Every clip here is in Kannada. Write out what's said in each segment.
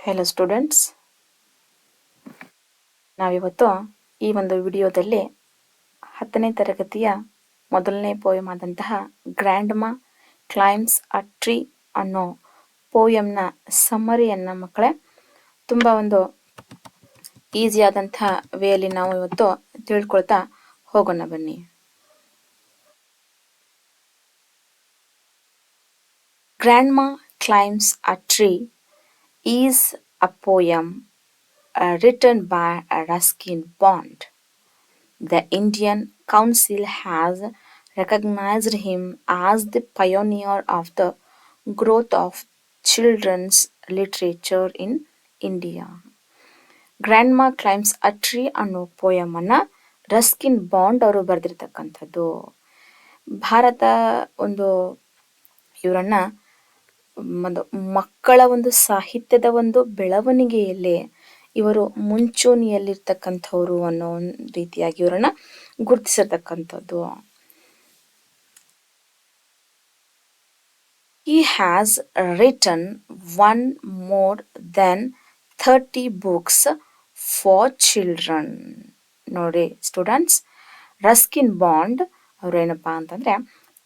ಹೆಲೋ ಸ್ಟೂಡೆಂಟ್ಸ್, ನಾವಿವತ್ತು ಈ ಒಂದು ವಿಡಿಯೋದಲ್ಲಿ 10ನೇ ತರಗತಿಯ ಮೊದಲನೇ ಪೋಯಮ್ ಆದಂತಹ ಗ್ರ್ಯಾಂಡ್ಮಾ ಕ್ಲೈಂಬ್ಸ್ ಅ ಟ್ರೀ ಅನ್ನೋ ಪೋಯಮ್ನ ಸಮ್ಮರಿಯನ್ನು ಮಕ್ಕಳೇ ತುಂಬ ಒಂದು ಈಸಿ ಆದಂತಹ ವೇಯಲ್ಲಿ ನಾವು ಇವತ್ತು ತಿಳ್ಕೊಳ್ತಾ ಹೋಗೋಣ ಬನ್ನಿ. Grandma climbs a tree is a poem written by Ruskin Bond. The Indian Council has recognized him as the pioneer of the growth of children's literature in India. Grandma climbs a tree ಅನ್ನೋ ಪೋಯಮನ್ನು ರಸ್ಕಿನ್ ಬಾಂಡ್ ಅವರು ಬರೆದಿರ್ತಕ್ಕಂಥದ್ದು. ಭಾರತ ಒಂದು ಇವರನ್ನ ಒಂದು ಮಕ್ಕಳ ಒಂದು ಸಾಹಿತ್ಯದ ಒಂದು ಬೆಳವಣಿಗೆಯಲ್ಲಿ ಇವರು ಮುಂಚೂಣಿಯಲ್ಲಿರ್ತಕ್ಕಂಥವ್ರು ಅನ್ನೋ ರೀತಿಯಾಗಿ ಇವರನ್ನ ಗುರುತಿಸಿರ್ತಕ್ಕಂಥದ್ದು. He has written one more than 30 books for children. ನೋಡಿ ಸ್ಟೂಡೆಂಟ್ಸ್, ರಸ್ಕಿನ್ ಬಾಂಡ್ ಅವ್ರೇನಪ್ಪಾ ಅಂತಂದ್ರೆ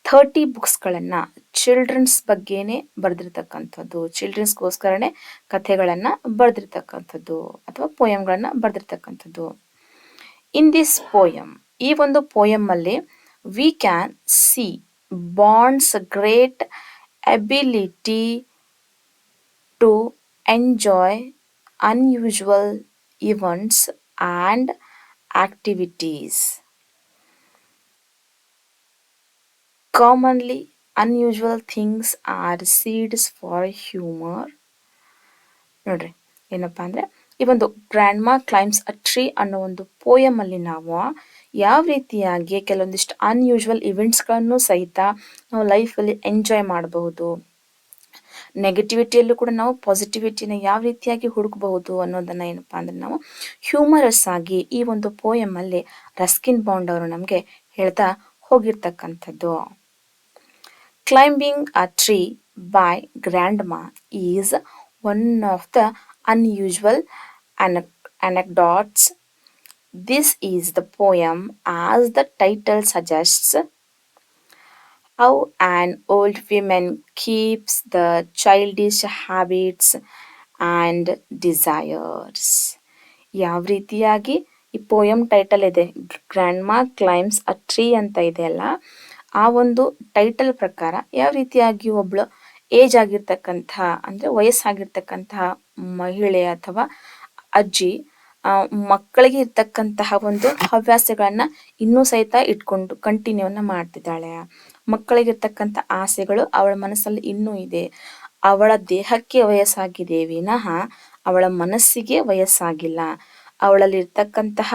30 ಬುಕ್ಸ್ಗಳನ್ನು ಚಿಲ್ಡ್ರನ್ಸ್ ಬಗ್ಗೆನೇ ಬರೆದಿರ್ತಕ್ಕಂಥದ್ದು, ಚಿಲ್ಡ್ರನ್ಸ್ಗೋಸ್ಕರನೇ ಕಥೆಗಳನ್ನು ಬರೆದಿರ್ತಕ್ಕಂಥದ್ದು ಅಥವಾ ಪೋಯಮ್ಗಳನ್ನು ಬರೆದಿರ್ತಕ್ಕಂಥದ್ದು. ಇನ್ ದಿಸ್ ಪೋಯಮ್, ಈ ಒಂದು ಪೋಯಮ್ಮಲ್ಲಿ we can see Bond's great ability to enjoy unusual events and activities. Commonly, unusual things are seeds for humor. ನೋಡ್ರಿ ಏನಪ್ಪಾ ಅಂದರೆ ಈ ಒಂದು ಗ್ರ್ಯಾಂಡ್ಮಾ ಕ್ಲೈಂಬ್ಸ್ ಅ ಟ್ರೀ ಅನ್ನೋ ಒಂದು ಪೋಯಮಲ್ಲಿ ನಾವು ಯಾವ ರೀತಿಯಾಗಿ ಕೆಲವೊಂದಿಷ್ಟು ಅನ್ಯೂಶುವಲ್ ಇವೆಂಟ್ಸ್ಗಳನ್ನು ಸಹಿತ ನಾವು ಲೈಫಲ್ಲಿ ಎಂಜಾಯ್ ಮಾಡಬಹುದು, ನೆಗೆಟಿವಿಟಿಯಲ್ಲೂ ಕೂಡ ನಾವು ಪಾಸಿಟಿವಿಟಿನ ಯಾವ ರೀತಿಯಾಗಿ ಹುಡುಕಬಹುದು ಅನ್ನೋದನ್ನ ಏನಪ್ಪಾ ಅಂದ್ರೆ ನಾವು ಹ್ಯೂಮರಸ್ ಆಗಿ ಈ ಒಂದು ಪೋಯಮಲ್ಲಿ ರಸ್ಕಿನ್ ಬಾಂಡ್ ಅವರು ನಮಗೆ ಹೇಳ್ತಾ ಹೋಗಿರ್ತಕ್ಕಂಥದ್ದು. Climbing a tree by grandma is one of the unusual anecdotes. This is the poem, as the title suggests, how an old woman keeps the childish habits and desires. ಯಾವ ರೀತಿಯಾಗಿ ಈ ಪೋಯಮ್ ಟೈಟಲ್ ಇದೆ, ಗ್ರ್ಯಾಂಡ್ಮಾ ಕ್ಲೈಂಬ್ಸ್ ಅ ಟ್ರೀ ಅಂತ ಇದೆಯಲ್ಲ, ಆ ಒಂದು ಟೈಟಲ್ ಪ್ರಕಾರ ಯಾವ ರೀತಿಯಾಗಿ ಒಬ್ಳು ಏಜ್ ಆಗಿರ್ತಕ್ಕಂತಹ ಅಂದರೆ ವಯಸ್ಸಾಗಿರ್ತಕ್ಕಂತಹ ಮಹಿಳೆ ಅಥವಾ ಅಜ್ಜಿ ಮಕ್ಕಳಿಗೆ ಇರ್ತಕ್ಕಂತಹ ಒಂದು ಹವ್ಯಾಸಗಳನ್ನ ಇನ್ನೂ ಸಹಿತ ಇಟ್ಕೊಂಡು ಕಂಟಿನ್ಯೂನ ಮಾಡ್ತಿದ್ದಾಳೆ. ಮಕ್ಕಳಿಗಿರ್ತಕ್ಕಂಥ ಆಸೆಗಳು ಅವಳ ಮನಸ್ಸಲ್ಲಿ ಇನ್ನೂ ಇದೆ. ಅವಳ ದೇಹಕ್ಕೆ ವಯಸ್ಸಾಗಿದೆ ವಿನಃ ಅವಳ ಮನಸ್ಸಿಗೆ ವಯಸ್ಸಾಗಿಲ್ಲ. ಅವಳಲ್ಲಿ ಇರ್ತಕ್ಕಂತಹ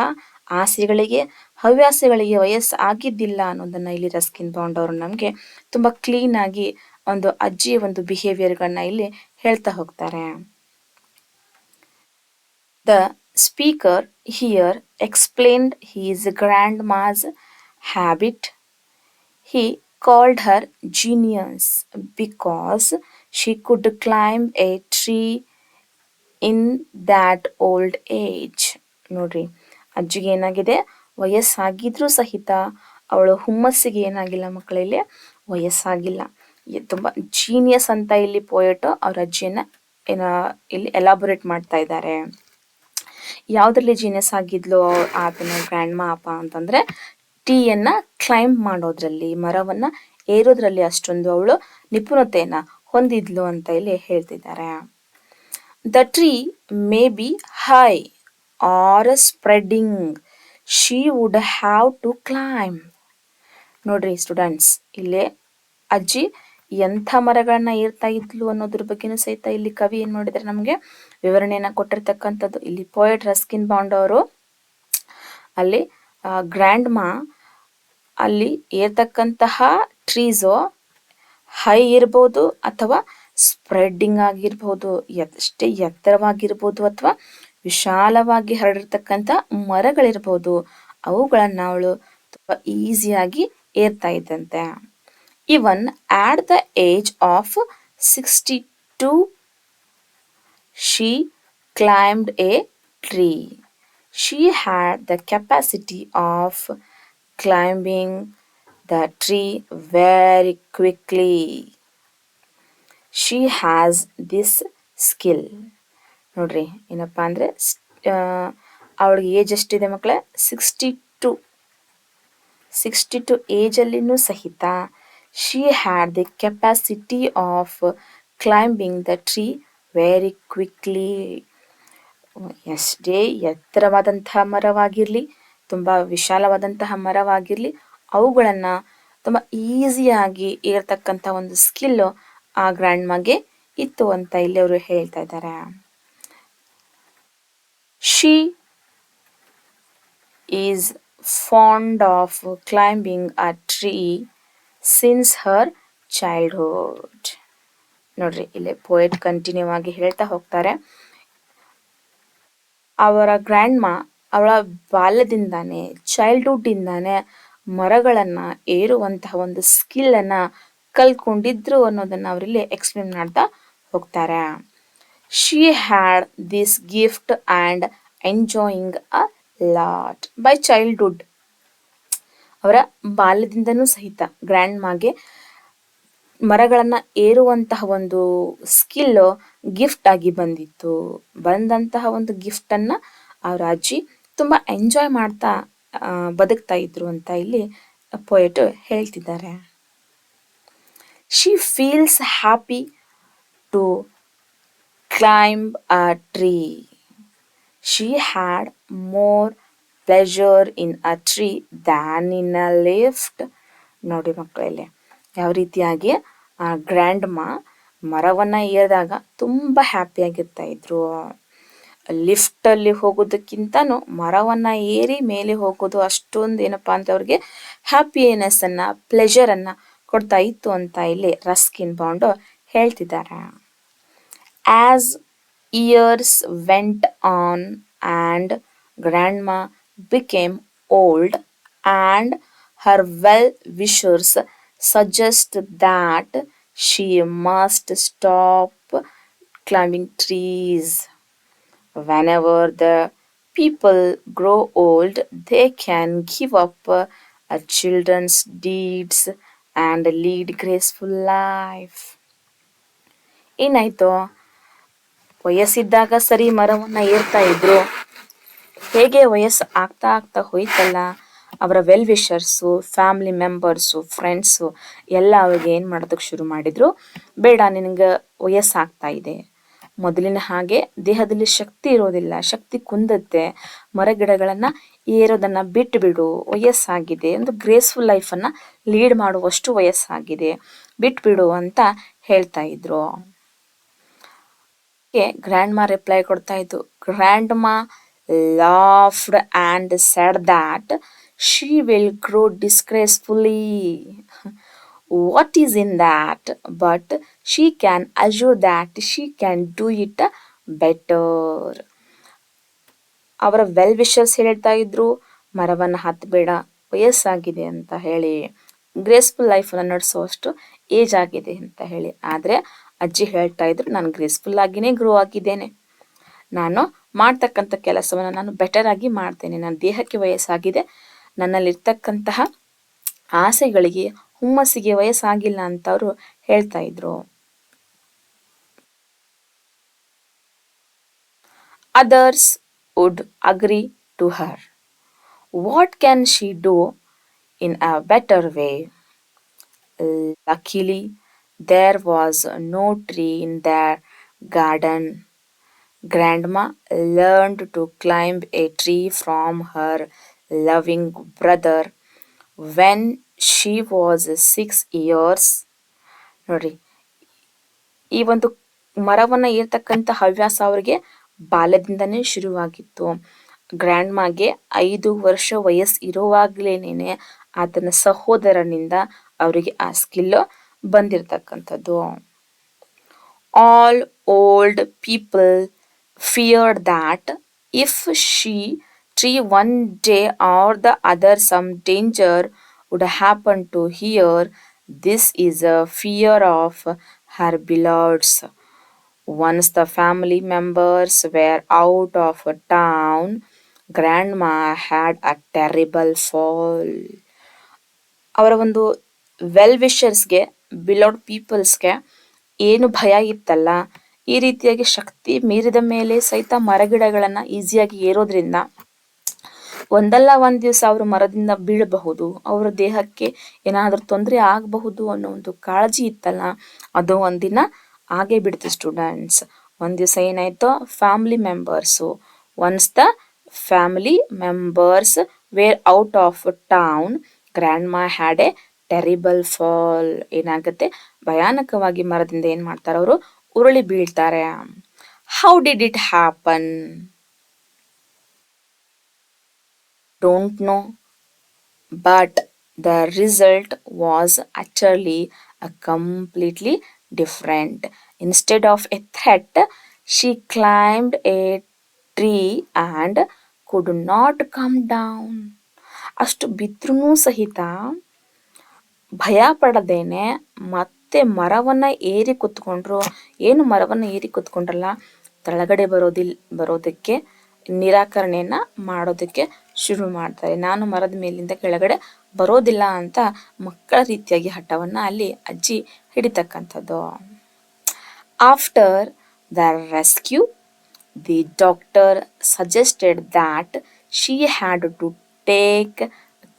ಆಸೆಗಳಿಗೆ ಹವ್ಯಾಸಗಳಿಗೆ ವಯಸ್ಸು ಆಗಿದ್ದಿಲ್ಲ ಅನ್ನೋದನ್ನ ಇಲ್ಲಿ ರಸ್ಕಿನ್ ಬಾಂಡ್ ಅವರು ನಮಗೆ ತುಂಬಾ ಕ್ಲೀನ್ ಆಗಿ ಒಂದು ಅಜ್ಜಿಯ ಒಂದು ಬಿಹೇವಿಯರ್ಗಳನ್ನ ಇಲ್ಲಿ ಹೇಳ್ತಾ ಹೋಗ್ತಾರೆ. The speaker here explained his grandma's habit. He called her genius because she could climb a tree in that old age. ನೋಡ್ರಿ, ಅಜ್ಜಿಗೆ ಏನಾಗಿದೆ, ವಯಸ್ಸಾಗಿದ್ರೂ ಸಹಿತ ಅವಳು ಹುಮ್ಮಸ್ಸಿಗೆ ಏನಾಗಿಲ್ಲ ಮಕ್ಕಳಲ್ಲಿ, ವಯಸ್ಸಾಗಿಲ್ಲ. ತುಂಬ ಜೀನಿಯಸ್ ಅಂತ ಇಲ್ಲಿ ಪೋಯೆಟ್ ಅವ್ರ ಅಜ್ಜಿಯನ್ನ ಇಲ್ಲಿ ಎಲಾಬೊರೇಟ್ ಮಾಡ್ತಾ ಇದ್ದಾರೆ. ಯಾವುದ್ರಲ್ಲಿ ಜೀನಿಯಸ್ ಆಗಿದ್ಲು ಆತನ ಗ್ರ್ಯಾಂಡ್ಮಾ ಅಪ್ಪ ಅಂತಂದ್ರೆ ಟೀಯನ್ನ ಕ್ಲೈಂಬ್ ಮಾಡೋದ್ರಲ್ಲಿ, ಮರವನ್ನ ಏರೋದ್ರಲ್ಲಿ ಅಷ್ಟೊಂದು ಅವಳು ನಿಪುಣತೆಯನ್ನ ಹೊಂದಿದ್ಲು ಅಂತ ಇಲ್ಲಿ ಹೇಳ್ತಿದ್ದಾರೆ. The tree may be high or spreading, she would have to climb. ನೋಡ್ರಿ ಸ್ಟೂಡೆಂಟ್ಸ್, ಇಲ್ಲೇ ಅಜ್ಜಿ ಎಂಥ ಮರಗಳನ್ನ ಏರ್ತಾ ಇದ್ಲು ಅನ್ನೋದ್ರ ಬಗ್ಗೆನೂ ಸಹಿತ ಇಲ್ಲಿ ಕವಿ ಏನ್ ಮಾಡಿದ್ರೆ ನಮಗೆ ವಿವರಣೆಯನ್ನ ಕೊಟ್ಟಿರ್ತಕ್ಕಂಥದ್ದು. ಇಲ್ಲಿ ಪೋಯೆಟ್ ರಸ್ಕಿನ್ ಬಾಂಡ್ ಅವರು ಅಲ್ಲಿ ಗ್ರ್ಯಾಂಡ್ಮಾ ಅಲ್ಲಿ ಏರ್ತಕ್ಕಂತಹ ಟ್ರೀಸು ಹೈ ಇರ್ಬೋದು ಅಥವಾ ಸ್ಪ್ರೆಡ್ಡಿಂಗ್ ಆಗಿರ್ಬೋದು, ಎಷ್ಟೇ ಎತ್ತರವಾಗಿರ್ಬೋದು ಅಥವಾ ವಿಶಾಲವಾಗಿ ಹರಡಿರ್ತಕ್ಕಂಥ ಮರಗಳಿರ್ಬೋದು, ಅವುಗಳನ್ನ ಅವಳು ತುಂಬಾ ಈಸಿಯಾಗಿ ಏರ್ತಾ ಇದ್ದಂತೆ. Even at the age of 62, She climbed a tree. She had the capacity of climbing the tree very quickly. She has this skill. ನೋಡ್ರಿ ಏನಪ್ಪ ಅಂದರೆ ಅವಳಿಗೆ ಏಜ್ ಎಷ್ಟಿದೆ ಮಕ್ಕಳೇ 62 ಏಜಲ್ಲಿನೂ ಸಹಿತ she had the capacity of climbing the tree very quickly. ಎಷ್ಟೇ ಎತ್ತರವಾದಂತಹ ಮರವಾಗಿರಲಿ, ತುಂಬ ವಿಶಾಲವಾದಂತಹ ಮರವಾಗಿರಲಿ, ಅವುಗಳನ್ನು ತುಂಬ ಈಸಿಯಾಗಿ ಏರ್ತಕ್ಕಂಥ ಒಂದು ಸ್ಕಿಲ್ಲು ಆ ಗ್ರ್ಯಾಂಡ್ಮಗೆ ಇತ್ತು ಅಂತ ಇಲ್ಲಿ ಅವರು ಹೇಳ್ತಾ ಇದ್ದಾರೆ. She is fond of climbing a tree since her childhood. ನೋಡ್ರಿ ಇಲ್ಲಿ ಪೋಯೆಟ್ ಕಂಟಿನ್ಯೂ ಆಗಿ ಹೇಳ್ತಾ ಹೋಗ್ತಾರೆ, ಅವರ ಗ್ರ್ಯಾಂಡ್ ಮಾ ಅವಳ ಬಾಲ್ಯದಿಂದಾನೇ ಚೈಲ್ಡ್ಹುಡ್ಡಿಂದಾನೇ ಮರಗಳನ್ನು ಏರುವಂತಹ ಒಂದು ಸ್ಕಿಲ್ಲನ್ನು ಕಲ್ತ್ಕೊಂಡಿದ್ರು ಅನ್ನೋದನ್ನು ಅವರಲ್ಲಿ ಎಕ್ಸ್ಪ್ಲೇನ್ ಮಾಡ್ತಾ ಹೋಗ್ತಾರೆ. She had this gift and enjoying a lot by childhood. ಅವರ ಬಾಲ್ಯದಿಂದನೂ ಸಹಿತ ಗ್ರ್ಯಾಂಡ್ ಮಾಗೆ ಮರಗಳನ್ನು ಏರುವಂತಹ ಒಂದು ಸ್ಕಿಲ್ಲು ಗಿಫ್ಟ್ ಆಗಿ ಬಂದಂತಹ ಒಂದು ಗಿಫ್ಟನ್ನು ಅವರ ಅಜ್ಜಿ ತುಂಬ ಎಂಜಾಯ್ ಮಾಡ್ತಾ ಬದುಕ್ತಾ ಇದ್ರು ಅಂತ ಇಲ್ಲಿ ಪೊಯೆಟ್ ಹೇಳ್ತಿದ್ದಾರೆ. She feels happy to climb a tree. She had more pleasure in a tree than in a lift. ನೋಡಿ ಮಕ್ಕಳಲ್ಲಿ ಯಾವ ರೀತಿಯಾಗಿ ಆ ಗ್ರ್ಯಾಂಡ್ ಮಾ ಮರವನ್ನು ಏರಿದಾಗ ತುಂಬ ಹ್ಯಾಪಿಯಾಗಿರ್ತಾ ಇದ್ರು. ಲಿಫ್ಟಲ್ಲಿ ಹೋಗೋದಕ್ಕಿಂತನೂ ಮರವನ್ನು ಏರಿ ಮೇಲೆ ಹೋಗೋದು ಅಷ್ಟೊಂದು ಏನಪ್ಪ ಅಂತ ಅವ್ರಿಗೆ ಹ್ಯಾಪಿನೆಸ್ಸನ್ನು ಪ್ಲೆಜರನ್ನು ಕೊಡ್ತಾ ಇತ್ತು ಅಂತ ಇಲ್ಲಿ ರಸ್ಕಿನ್ ಬಾಂಡ್ ಹೇಳ್ತಿದ್ದಾರೆ. As years went on and grandma became old and her well-wishers suggest that she must stop climbing trees. Whenever the people grow old, they can give up children's deeds and lead graceful life. ಏನಾಯ್ತು, ವಯಸ್ಸಿದ್ದಾಗ ಸರಿ ಮರವನ್ನು ಏರ್ತಾ ಇದ್ರು, ಹೇಗೆ ವಯಸ್ಸು ಆಗ್ತಾ ಆಗ್ತಾ ಹೋಯ್ತಲ್ಲ ಅವರ well wishers, family members, friends ಎಲ್ಲ ಅವ್ರಿಗೆ ಏನು ಮಾಡೋದಕ್ಕೆ ಶುರು ಮಾಡಿದರು, ಬೇಡ ನಿನಗೆ ವಯಸ್ಸಾಗ್ತಾ ಇದೆ, ಮೊದಲಿನ ಹಾಗೆ ದೇಹದಲ್ಲಿ ಶಕ್ತಿ ಇರೋದಿಲ್ಲ, ಶಕ್ತಿ ಕುಂದುತ್ತೆ, ಮರಗಿಡಗಳನ್ನು ಏರೋದನ್ನು ಬಿಟ್ಟು ಬಿಡು, ವಯಸ್ಸಾಗಿದೆ, ಒಂದು ಗ್ರೇಸ್ಫುಲ್ ಲೈಫನ್ನು ಲೀಡ್ ಮಾಡುವಷ್ಟು ವಯಸ್ಸಾಗಿದೆ, ಬಿಟ್ಬಿಡು ಅಂತ ಹೇಳ್ತಾ ಇದ್ರು. ಗ್ರ್ಯಾಂಡ್ ಮಾ ರಿಪ್ಲೈ ಕೊಡ್ತಾ ಇತ್ತು. ಗ್ರ್ಯಾಂಡ್ ಮಾ laughed and said that she will grow disgracefully. What is in that? But she can assure that she can do it better. ಅವರ ವೆಲ್ ವಿಷರ್ಸ್ ಹೇಳ್ತಾ ಇದ್ರು, ಮರವನ್ನು ಹತ್ತಬೇಡ, ವಯಸ್ಸಾಗಿದೆ ಅಂತ ಹೇಳಿ, ಗ್ರೇಸ್ಫುಲ್ ಲೈಫನ್ನು ನಡೆಸುವಷ್ಟು ಏಜ್ ಆಗಿದೆ ಅಂತ ಹೇಳಿ. ಆದರೆ ಅಜ್ಜಿ ಹೇಳ್ತಾ ಇದ್ರು, ನಾನು ಗ್ರೇಸ್ಫುಲ್ ಆಗಿನೇ ಗ್ರೋ ಆಗಿದ್ದೇನೆ, ನಾನು ಮಾಡ್ತಕ್ಕಂಥ ಕೆಲಸವನ್ನು ನಾನು ಬೆಟರ್ ಆಗಿ ಮಾಡ್ತೇನೆ, ನನ್ನ ದೇಹಕ್ಕೆ ವಯಸ್ಸಾಗಿದೆ, ನನ್ನಲ್ಲಿರ್ತಕ್ಕಂತಹ ಆಸೆಗಳಿಗೆ ಹುಮ್ಮಸ್ಸಿಗೆ ವಯಸ್ಸಾಗಿಲ್ಲ ಅಂತ ಅವರು ಹೇಳ್ತಾ ಇದ್ರು. Others would agree to her. What can she do in a better way? Luckily there was no tree in their garden. Grandma learned to climb a tree from her loving brother when she was 6 years. ನೋಡಿ, ಈ ಒಂದು ಮರವನ್ನು ಏರ್ತಕ್ಕಂಥ ಹವ್ಯಾಸ ಅವರಿಗೆ ಬಾಲ್ಯದಿಂದನೇ ಶುರುವಾಗಿತ್ತು. ಗ್ರ್ಯಾಂಡ್ಮಾಗೆ 5 ವರ್ಷ ವಯಸ್ಸು ಇರುವಾಗಲೇನೆ ಆತನ ಸಹೋದರನಿಂದ ಅವರಿಗೆ ಆ ಸ್ಕಿಲ್ ಬಂದಿರತಕ್ಕಂಥದ್ದು. All old people feared that if she tree one day or the other some danger would happen to her. This is a fear of her beloveds. Once the family members were out of town, grandma had a terrible fall. ಅವರ ಒಂದು ವೆಲ್ ವಿಷರ್ಸ್ಗೆ, ಬಿಲೌಡ್ ಪೀಪಲ್ಸ್ಗೆ ಏನು ಭಯ ಇತ್ತಲ್ಲ, ಈ ರೀತಿಯಾಗಿ ಶಕ್ತಿ ಮೀರಿದ ಮೇಲೆ ಸಹಿತ ಮರಗಿಡಗಳನ್ನು ಈಸಿಯಾಗಿ ಏರೋದ್ರಿಂದ ಒಂದಲ್ಲ ಒಂದು ದಿವಸ ಅವರು ಮರದಿಂದ ಬೀಳಬಹುದು, ಅವರ ದೇಹಕ್ಕೆ ಏನಾದರೂ ತೊಂದರೆ ಆಗಬಹುದು ಅನ್ನೋ ಒಂದು ಕಾಳಜಿ ಇತ್ತಲ್ಲ, ಅದು ಒಂದಿನ ಆಗೇ ಬಿಡ್ತು ಸ್ಟೂಡೆಂಟ್ಸ್. ಒಂದು ದಿವಸ ಏನಾಯ್ತು, family members once the family members were out of town, grandma had a terrible fall. ಏನಾಗುತ್ತೆ, ಭಯಾನಕವಾಗಿ ಮರದಿಂದ ಏನ್ ಮಾಡ್ತಾರೆ, ಅವರು ಉರುಳಿ ಬೀಳ್ತಾರೆ. How did it happen? Don't know, but the result was actually a completely different. Instead of a threat, she climbed a tree and could not come down. ಅಷ್ಟು ಬಿದ್ರೂ ಸಹಿತ ಭಯ ಪಡದೇನೆ ಮತ್ತೆ ಮರವನ್ನ ಏರಿ ಕುತ್ಕೊಂಡ್ರು. ಏನು ಮರವನ್ನ ಏರಿ ಕುತ್ಕೊಂಡ್ರಲ್ಲ, ಕೆಳಗಡೆ ಬರೋದಕ್ಕೆ ನಿರಾಕರಣೆಯನ್ನ ಮಾಡೋದಕ್ಕೆ ಶುರು ಮಾಡ್ತಾರೆ. ನಾನು ಮರದ ಮೇಲಿಂದ ಕೆಳಗಡೆ ಬರೋದಿಲ್ಲ ಅಂತ ಮಕ್ಕಳ ರೀತಿಯಾಗಿ ಹಠವನ್ನ ಅಲ್ಲಿ ಅಜ್ಜಿ ಹಿಡಿತಕ್ಕಂಥದ್ದು. After the rescue, the doctor suggested that she had to take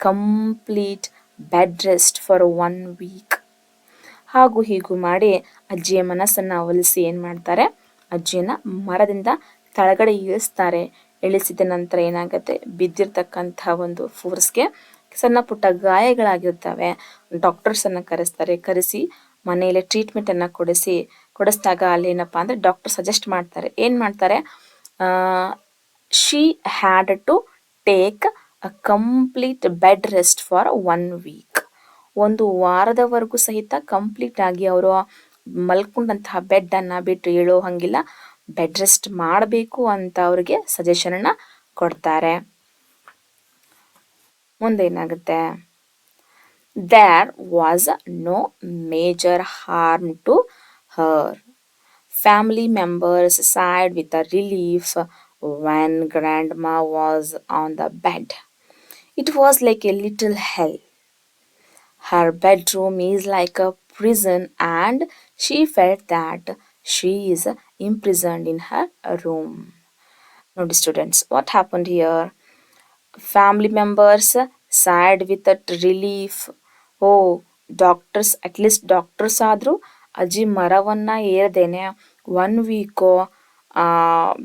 complete bed rest for 1 week. ಹಾಗೂ ಹೀಗೂ ಮಾಡಿ ಅಜ್ಜಿಯ ಮನಸ್ಸನ್ನ ಒಲಿಸಿ ಏನ್ ಮಾಡ್ತಾರೆ, ಅಜ್ಜಿಯನ್ನ ಮರದಿಂದ ಕೆಳಗಡೆ ಇಳಿಸ್ತಾರೆ. ಇಳಿಸಿದ ನಂತರ ಏನಾಗುತ್ತೆ, ಬಿದ್ದಿರ್ತಕ್ಕಂಥ ಒಂದು ಫೋರ್ಸ್ಗೆ ಸಣ್ಣ ಪುಟ್ಟ ಗಾಯಗಳಾಗಿರ್ತವೆ. ಡಾಕ್ಟರ್ಸ್ ಅನ್ನ ಕರೆಸಿ ಮನೆಯಲ್ಲಿ ಟ್ರೀಟ್ಮೆಂಟ್ ಅನ್ನ ಕೊಡಿಸಿದಾಗ ಅಲ್ಲಿ ಏನಪ್ಪಾ ಅಂದ್ರೆ ಡಾಕ್ಟರ್ ಸಜೆಸ್ಟ್ ಮಾಡ್ತಾರೆ, ಏನ್ ಮಾಡ್ತಾರೆ, she had to take a complete bed rest for 1 week. 1 ವಾರದವರೆಗೂ ಸಹಿತ ಕಂಪ್ಲೀಟ್ ಆಗಿ ಅವರು ಮಲ್ಕೊಂಡಂತಹ ಬೆಡ್ ಅನ್ನ ಬಿಟ್ಟು ಹೇಳೋ ಹಂಗಿಲ್ಲ, ಬೆಡ್ ರೆಸ್ಟ್ ಮಾಡಬೇಕು ಅಂತ ಅವ್ರಿಗೆ ಸಜೆಷನ್ ಅನ್ನ ಕೊಡ್ತಾರೆ. ಮುಂದೆ ಏನಾಗುತ್ತೆ, there was no major harm to her. Family members sighed with a relief when grandma was on the bed. It was like a little hell. Her bedroom is like a prison and she felt that she is imprisoned in her room. Notice students, what happened here? Family members sighed with that relief. Oh, doctors, at least doctors ಆದರೂ ಅಜ್ಜಿ ಮರವನ್ನ ಏರ್ದೇನೆ 1 ವೀಕು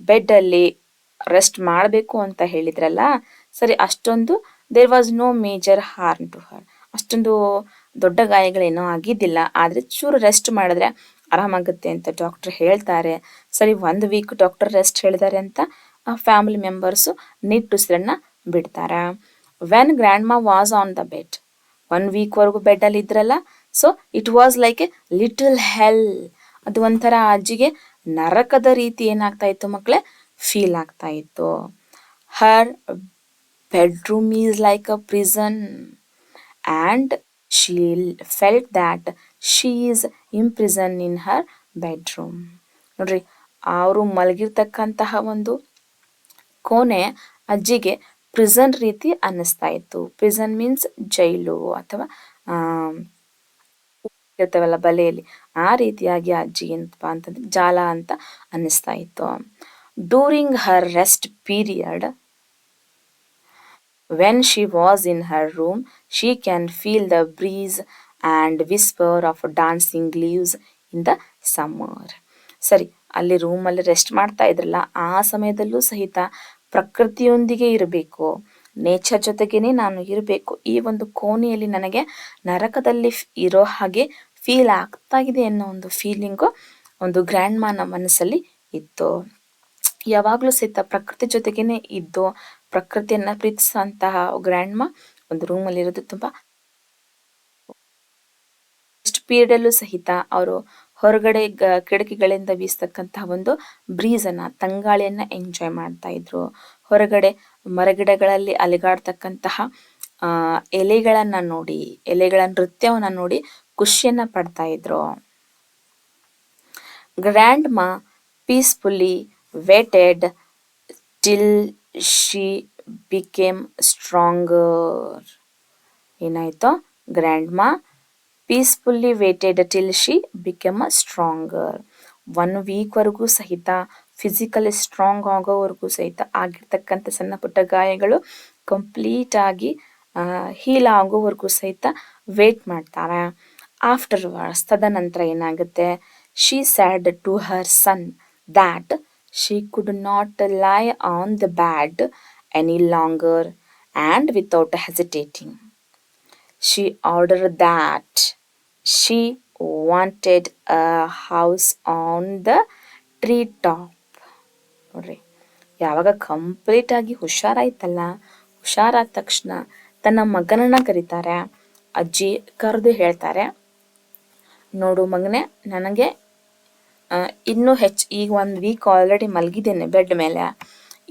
ಬೆಡ್ಡಲ್ಲಿ ರೆಸ್ಟ್ ಮಾಡಬೇಕು ಅಂತ ಹೇಳಿದ್ರಲ್ಲ, ಸರಿ ಅಷ್ಟೊಂದು there was no major harm to her. ಅಷ್ಟೊಂದು ದೊಡ್ಡ ಗಾಯಗಳೇನೋ ಆಗಿದ್ದಿಲ್ಲ, ಆದರೆ ಚೂರು ರೆಸ್ಟ್ ಮಾಡಿದ್ರೆ ಆರಾಮಾಗುತ್ತೆ ಅಂತ ಡಾಕ್ಟರ್ ಹೇಳ್ತಾರೆ. ಸರಿ 1 ವೀಕ್ ಡಾಕ್ಟರ್ ರೆಸ್ಟ್ ಹೇಳಿದ್ದಾರೆ ಅಂತ ಫ್ಯಾಮಿಲಿ ಮೆಂಬರ್ಸು ನಿಟ್ಟುಸಿರನ್ನ ಬಿಡ್ತಾರೆ. When grandma was on the bed, 1 ವೀಕ್ವರೆಗೂ ಬೆಡ್ಡಲ್ಲಿ ಇದ್ರಲ್ಲ, so it was like a little hell. ಅದು ಒಂಥರ ಅಜ್ಜಿಗೆ ನರಕದ ರೀತಿ ಏನಾಗ್ತಾ ಇತ್ತು ಮಕ್ಕಳೇ, ಫೀಲ್ ಆಗ್ತಾ ಇತ್ತು. Her bedroom is like a prison and she felt that she is imprison in her bedroom. ನೋಡ್ರಿ, ಅವರು ಮಲಗಿರ್ತಕ್ಕಂತಹ ಒಂದು ಕೋಣೆ ಅಜ್ಜಿಗೆ ಪ್ರಿಸನ್ ರೀತಿ ಅನ್ನಿಸ್ತಾ ಇತ್ತು. ಪ್ರಿಸನ್ ಮೀನ್ಸ್ ಜೈಲು ಅಥವಾ ಇರ್ತವಲ್ಲ ಬಲೆಯಲ್ಲಿ, ಆ ರೀತಿಯಾಗಿ ಅಜ್ಜಿ ಏನಪ್ಪಾ ಅಂತಂದ್ರೆ ಜಾಲ ಅಂತ ಅನ್ನಿಸ್ತಾ ಇತ್ತು. During Har rest period, when she was in her room, she can feel the breeze and whisper of dancing leaves in the summer. ಸರಿ, ಅಲ್ಲಿ ರೂಮಲ್ಲಿ ರೆಸ್ಟ್ ಮಾಡ್ತಾ ಇದ್ರಲ್ಲ, ಆ ಸಮಯದಲ್ಲೂ ಸಹಿತ ಪ್ರಕೃತಿಯೊಂದಿಗೆ ಇರಬೇಕು, ನೇಚರ್ ಜೊತೆಗೇನೆ ನಾನು ಇರಬೇಕು. ಈ ಒಂದು ಕೋಣೆಯಲ್ಲಿ ನನಗೆ ನರಕದಲ್ಲಿ ಇರೋ ಹಾಗೆ ಫೀಲ್ ಆಗ್ತಾ ಇದೆ ಅನ್ನೋ ಒಂದು ಫೀಲಿಂಗು ಒಂದು ಗ್ರ್ಯಾಂಡ್ ಮಾನ ಮನಸ್ಸಲ್ಲಿ ಇತ್ತು. ಯಾವಾಗಲೂ ಸಹಿತ ಪ್ರಕೃತಿ ಜೊತೆಗೇನೆ ಇದ್ದು ಪ್ರಕೃತಿಯನ್ನ ಪ್ರೀತಿಸುವಂತಹ ಗ್ರ್ಯಾಂಡ್ ಮಾ ಒಂದು ರೂಮಲ್ಲಿ ಇರೋದು ತುಂಬಾ ಪೀರಿಯಡ್ ಅಲ್ಲೂ ಸಹಿತ ಅವರು ಹೊರಗಡೆ ಕಿಟಕಿಗಳಿಂದ ಬೀಸ್ತಕ್ಕಂತಹ ಒಂದು ಬ್ರೀಸ್ ಅನ್ನ, ತಂಗಾಳಿಯನ್ನ ಎಂಜಾಯ್ ಮಾಡ್ತಾ ಇದ್ರು. ಹೊರಗಡೆ ಮರಗಿಡಗಳಲ್ಲಿ ಅಲೆಗಾಡ್ತಕ್ಕಂತಹ ಎಲೆಗಳನ್ನ ನೋಡಿ, ಎಲೆಗಳ ನೃತ್ಯವನ್ನ ನೋಡಿ ಖುಷಿಯನ್ನ ಪಡ್ತಾ ಇದ್ರು. ಗ್ರ್ಯಾಂಡ್ ಮಾ peacefully waited till she became stronger. ಏನಾಯ್ತು? Grandma peacefully waited till she become stronger. 1 ವೀಕ್ವರೆಗೂ ಸಹಿತ ಫಿಸಿಕಲಿ ಸ್ಟ್ರಾಂಗ್ ಆಗೋವರೆಗೂ ಸಹಿತ ಆಗಿರ್ತಕ್ಕಂಥ ಸಣ್ಣ ಪುಟ್ಟ ಗಾಯಗಳು ಕಂಪ್ಲೀಟ್ ಆಗಿ ಹೀಲ್ ಆಗೋವರೆಗೂ ಸಹಿತ ವೇಟ್ ಮಾಡ್ತಾರೆ. ಆಫ್ಟರ್ವರ್ಡ್ಸ್ ತದನಂತರ ಏನಾಗುತ್ತೆ? She said to her son that she could not lie on the bed any longer and without hesitating she ordered that she wanted a house on the tree top. ನೋಡ್ರಿ, ಯಾವಾಗ ಕಂಪ್ಲೀಟ್ ಆಗಿ ಹುಷಾರಾಯ್ತಲ್ಲ, ಹುಷಾರಾದ ತಕ್ಷಣ ತನ್ನ ಮಗನನ್ನ ಕರೀತಾರೆ. ಅಜ್ಜಿ ಕರೆದು ಹೇಳ್ತಾರೆ, ನೋಡು ಮಗನೇ, ನನಗೆ ಇನ್ನೂ ಹೆಚ್ಚು, ಈಗ 1 ವೀಕ್ ಆಲ್ರೆಡಿ ಮಲಗಿದ್ದೇನೆ ಬೆಡ್ ಮೇಲೆ,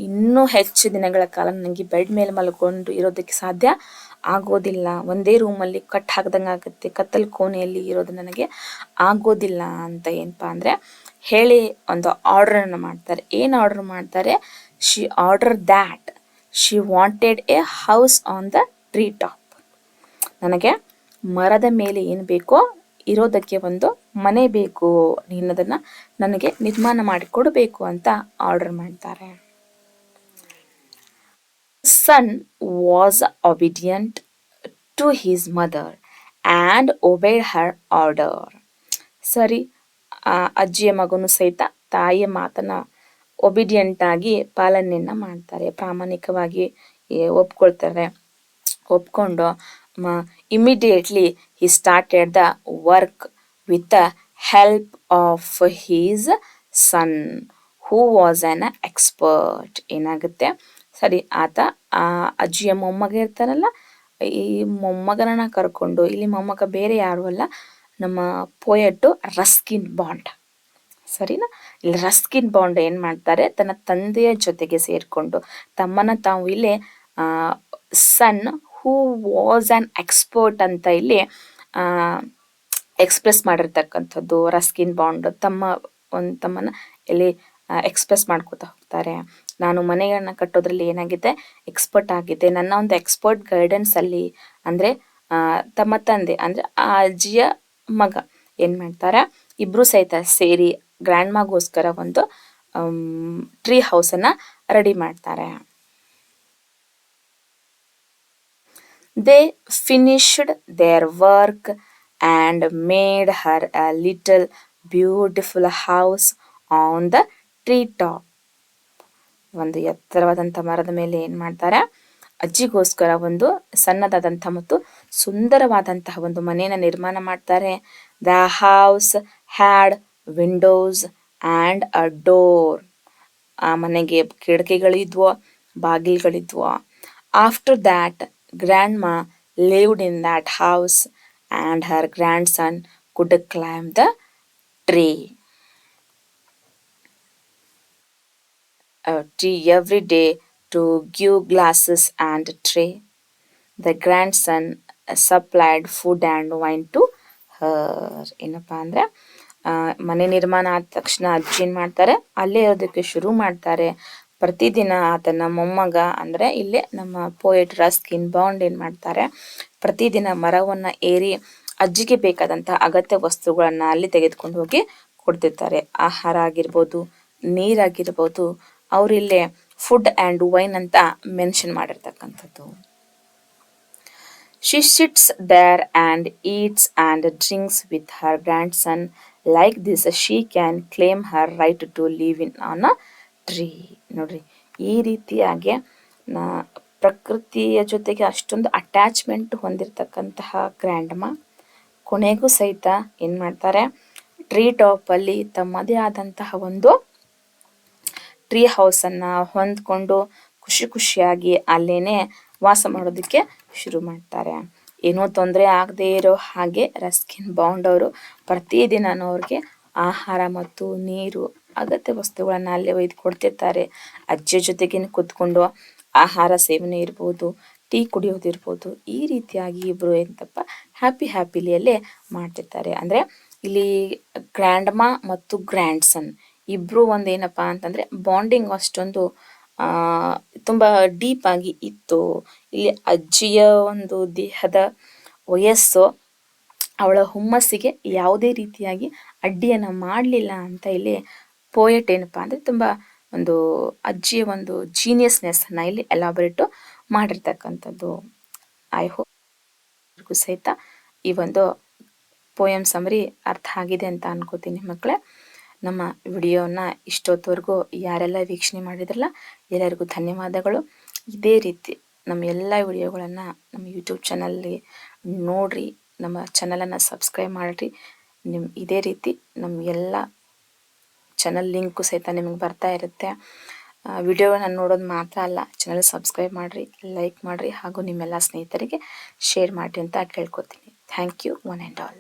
ಇನ್ನೂ ಹೆಚ್ಚು ದಿನಗಳ ಕಾಲ ನನಗೆ ಬೆಡ್ ಮೇಲೆ ಮಲ್ಕೊಂಡು ಇರೋದಕ್ಕೆ ಸಾಧ್ಯ ಆಗೋದಿಲ್ಲ. ಒಂದೇ ರೂಮಲ್ಲಿ ಕಟ್ ಹಾಕ್ದಂಗೆ ಆಗುತ್ತೆ, ಕತ್ತಲ್ ಕೋಣೆಯಲ್ಲಿ ಇರೋದು ನನಗೆ ಆಗೋದಿಲ್ಲ ಅಂತ ಏನಪ್ಪಾ ಅಂದರೆ ಹೇಳಿ ಒಂದು ಆರ್ಡ್ರನ್ನು ಮಾಡ್ತಾರೆ. ಏನು ಆರ್ಡರ್ ಮಾಡ್ತಾರೆ? She order that she wanted A house on the tree top. ನನಗೆ ಮರದ ಮೇಲೆ ಏನು ಬೇಕೋ ಇರೋದಕ್ಕೆ ಒಂದು ಮನೆ ಬೇಕು, ನೀನದನ್ನು ನನಗೆ ನಿರ್ಮಾಣ ಮಾಡಿಕೊಡಬೇಕು ಅಂತ ಆರ್ಡರ್ ಮಾಡ್ತಾರೆ. Son was obedient to his mother and obeyed her order. ಸರಿ, ಅಜ್ಜಿಯ ಮಗನು ಸಹಿತ ತಾಯಿಯ ಮಾತನ್ನ ಒಬಿಡಿಯಂಟ್ ಆಗಿ ಪಾಲನೆಯನ್ನ ಮಾಡ್ತಾರೆ, ಪ್ರಾಮಾಣಿಕವಾಗಿ ಒಪ್ಕೊಳ್ತಾರೆ. ಒಪ್ಕೊಂಡು immediately he started the work with the help of his son who was an expert. ಏನಾಗುತ್ತೆ? ಸರಿ, ಆತ ಆ ಅಜ್ಜಿಯ ಮೊಮ್ಮಗ ಇರ್ತಾರಲ್ಲ, ಈ ಮೊಮ್ಮಗನ ಕರ್ಕೊಂಡು, ಇಲ್ಲಿ ಮೊಮ್ಮಗ ಬೇರೆ ಯಾರು ಅಲ್ಲ, ನಮ್ಮ ಪೋಯೆಟ್ಟು ರಸ್ಕಿನ್ ಬಾಂಡ್. ಸರಿನಾ? ಇಲ್ಲಿ ರಸ್ಕಿನ್ ಬಾಂಡ್ ಏನ್ ಮಾಡ್ತಾರೆ? ತನ್ನ ತಂದೆಯ ಜೊತೆಗೆ ಸೇರ್ಕೊಂಡು ತಮ್ಮನ್ನ ತಾವು ಇಲ್ಲಿ ಸನ್ ಹೂ ವಾಸ್ ಆನ್ ಎಕ್ಸ್ಪರ್ಟ್ ಅಂತ ಇಲ್ಲಿ ಎಕ್ಸ್ಪ್ರೆಸ್ ಮಾಡಿರ್ತಕ್ಕಂಥದ್ದು. ರಸ್ಕಿನ್ ಬಾಂಡ್ ತಮ್ಮನ್ನ ಇಲ್ಲಿ ಎಕ್ಸ್ಪ್ರೆಸ್ ಮಾಡ್ಕೋತಾ ಹೋಗ್ತಾರೆ. ನಾನು ಮನೆಗಳನ್ನ ಕಟ್ಟೋದ್ರಲ್ಲಿ ಏನಾಗಿದೆ? ಎಕ್ಸ್ಪರ್ಟ್ ಆಗಿದೆ. ನನ್ನ ಒಂದು ಎಕ್ಸ್ಪರ್ಟ್ ಗೈಡೆನ್ಸ್ ಅಲ್ಲಿ ಅಂದ್ರೆ ತಮ್ಮ ತಂದೆ ಅಂದ್ರೆ ಆ ಅಜ್ಜಿಯ ಮಗ ಏನ್ ಮಾಡ್ತಾರೆ? ಇಬ್ರು ಸಹಿತ ಸೇರಿ ಗ್ರ್ಯಾಂಡ್ ಮಾಗೋಸ್ಕರ ಒಂದು ಟ್ರೀ ಹೌಸ್ ಅನ್ನ ರೆಡಿ ಮಾಡ್ತಾರೆ. They finished their work and made her a little beautiful house on the tree top. ಒಂದು ಎತ್ತರವಾದಂಥ ಮರದ ಮೇಲೆ ಏನ್ ಮಾಡ್ತಾರೆ? ಅಜ್ಜಿಗೋಸ್ಕರ ಒಂದು ಸಣ್ಣದಾದಂಥ ಮತ್ತು ಸುಂದರವಾದಂತಹ ಒಂದು ಮನೆಯನ್ನ ನಿರ್ಮಾಣ ಮಾಡ್ತಾರೆ. The house had windows and a door. ಆ ಮನೆಗೆ ಕಿಟಕಿಗಳಿದ್ವು, ಬಾಗಿಲುಗಳಿದ್ವು. After that grandma lived in that house and her grandson could climb the tree every day to give glasses and tray. The grandson supplied food and wine to her. ಏನಪ್ಪಾ ಅಂದ್ರೆ ಮನೆ ನಿರ್ಮಾಣ ಆದ ತಕ್ಷಣ ಅಜ್ಜಿ ಏನ್ ಮಾಡ್ತಾರೆ? ಅಲ್ಲೇ ಇರೋದಕ್ಕೆ ಶುರು ಮಾಡ್ತಾರೆ. ಪ್ರತಿದಿನ ಆತನ ಮೊಮ್ಮಗ ಅಂದ್ರೆ ಇಲ್ಲೇ ನಮ್ಮ ಪೋಯೆಟ್ ರಸ್ಕಿನ್ ಬಾಂಡ್ ಏನ್ ಮಾಡ್ತಾರೆ? ಪ್ರತಿದಿನ ಮರವನ್ನ ಏರಿ ಅಜ್ಜಿಗೆ ಬೇಕಾದಂತಹ ಅಗತ್ಯ ವಸ್ತುಗಳನ್ನ ಅಲ್ಲಿ ತೆಗೆದುಕೊಂಡು ಹೋಗಿ ಕೊಡ್ತಿರ್ತಾರೆ. ಆಹಾರ ಆಗಿರ್ಬೋದು, ನೀರಾಗಿರ್ಬೋದು, ಅವ್ರಿಲ್ಲೇ ಫುಡ್ ಆ್ಯಂಡ್ ವೈನ್ ಅಂತ ಮೆನ್ಷನ್ ಮಾಡಿರ್ತಕ್ಕಂಥದ್ದು. She sits there and eats and drinks with her grandson. Like this, she can claim her right to live on a tree. ನೋಡ್ರಿ, ಈ ರೀತಿಯಾಗಿ ಪ್ರಕೃತಿಯ ಜೊತೆಗೆ ಅಷ್ಟೊಂದು ಅಟ್ಯಾಚ್ಮೆಂಟ್ ಹೊಂದಿರತಕ್ಕಂತಹ ಗ್ರ್ಯಾಂಡ್ಮ ಕೊನೆಗೂ ಸಹಿತ ಏನ್ ಮಾಡ್ತಾರೆ? ಟ್ರೀ ಟಾಪ್ ಅಲ್ಲಿ ತಮ್ಮದೇ ಆದಂತಹ ಒಂದು ಟ್ರೀ ಹೌಸ್ ಅನ್ನ ಹೊಂದ್ಕೊಂಡು ಖುಷಿ ಖುಷಿಯಾಗಿ ಅಲ್ಲೇನೆ ವಾಸ ಮಾಡೋದಕ್ಕೆ ಶುರು ಮಾಡ್ತಾರೆ. ಏನೋ ತೊಂದರೆ ಆಗದೆ ಇರೋ ಹಾಗೆ ರಸ್ಕಿನ್ ಬಾಂಡ್ ಅವರು ಪ್ರತಿದಿನನೂ ಅವ್ರಿಗೆ ಆಹಾರ ಮತ್ತು ನೀರು ಅಗತ್ಯ ವಸ್ತುಗಳನ್ನ ಅಲ್ಲೇ ಒಯ್ದು ಕೊಡ್ತಿರ್ತಾರೆ. ಅಜ್ಜಿಯ ಜೊತೆಗೇನೆ ಕೂತ್ಕೊಂಡು ಆಹಾರ ಸೇವನೆ ಇರ್ಬೋದು, ಟೀ ಕುಡಿಯೋದಿರ್ಬೋದು, ಈ ರೀತಿಯಾಗಿ ಇಬ್ರು ಎಂತಪ್ಪ ಹ್ಯಾಪಿಲಿಯಲ್ಲೇ ಮಾಡ್ತಿರ್ತಾರೆ. ಅಂದ್ರೆ ಇಲ್ಲಿ ಗ್ರ್ಯಾಂಡ್ಮಾ ಮತ್ತು ಗ್ರ್ಯಾಂಡ್ ಸನ್ ಇಬ್ಬರು ಒಂದೇನಪ್ಪ ಅಂತಂದರೆ ಬಾಂಡಿಂಗ್ ಅಷ್ಟೊಂದು ತುಂಬ ಡೀಪ್ ಆಗಿ ಇತ್ತು. ಇಲ್ಲಿ ಅಜ್ಜಿಯ ಒಂದು ದೇಹದ ವಯಸ್ಸು ಅವಳ ಹುಮ್ಮಸ್ಸಿಗೆ ಯಾವುದೇ ರೀತಿಯಾಗಿ ಅಡ್ಡಿಯನ್ನು ಮಾಡಲಿಲ್ಲ ಅಂತ ಇಲ್ಲಿ ಪೋಯೆಟ್ ಏನಪ್ಪ ಅಂದರೆ ತುಂಬ ಒಂದು ಅಜ್ಜಿಯ ಒಂದು ಜೀನಿಯಸ್ನೆಸ್ಸನ್ನು ಇಲ್ಲಿ ಎಲಾಬರೇಟು ಮಾಡಿರ್ತಕ್ಕಂಥದ್ದು. ಐ ಹೋಪ್ ಸಹಿತ ಈ ಒಂದು ಪೋಯಮ್ ಸಮರಿ ಅರ್ಥ ಆಗಿದೆ ಅಂತ ಅನ್ಕೋತೀನಿ ಮಕ್ಕಳೇ. ನಮ್ಮ ವಿಡಿಯೋನ ಇಷ್ಟೊತ್ತವರೆಗೂ ಯಾರೆಲ್ಲ ವೀಕ್ಷಣೆ ಮಾಡಿದ್ರಲ್ಲ ಎಲ್ಲರಿಗೂ ಧನ್ಯವಾದಗಳು. ಇದೇ ರೀತಿ ನಮ್ಮ ಎಲ್ಲ ವಿಡಿಯೋಗಳನ್ನು ನಮ್ಮ ಯೂಟ್ಯೂಬ್ ಚಾನಲ್ಲಿ ನೋಡಿರಿ, ನಮ್ಮ ಚಾನಲನ್ನು ಸಬ್ಸ್ಕ್ರೈಬ್ ಮಾಡಿರಿ. ಇದೇ ರೀತಿ ನಮ್ಮ ಎಲ್ಲ ಚಾನಲ್ ಲಿಂಕು ಸಹಿತ ನಿಮಗೆ ಬರ್ತಾ ಇರುತ್ತೆ. ವಿಡಿಯೋನ ನೋಡೋದು ಮಾತ್ರ ಅಲ್ಲ, ಚಾನಲ್ ಸಬ್ಸ್ಕ್ರೈಬ್ ಮಾಡಿರಿ, ಲೈಕ್ ಮಾಡಿರಿ ಹಾಗೂ ನಿಮ್ಮೆಲ್ಲ ಸ್ನೇಹಿತರಿಗೆ ಶೇರ್ ಮಾಡಿರಿ ಅಂತ ಕೇಳ್ಕೊತೀನಿ. Thank you one and all.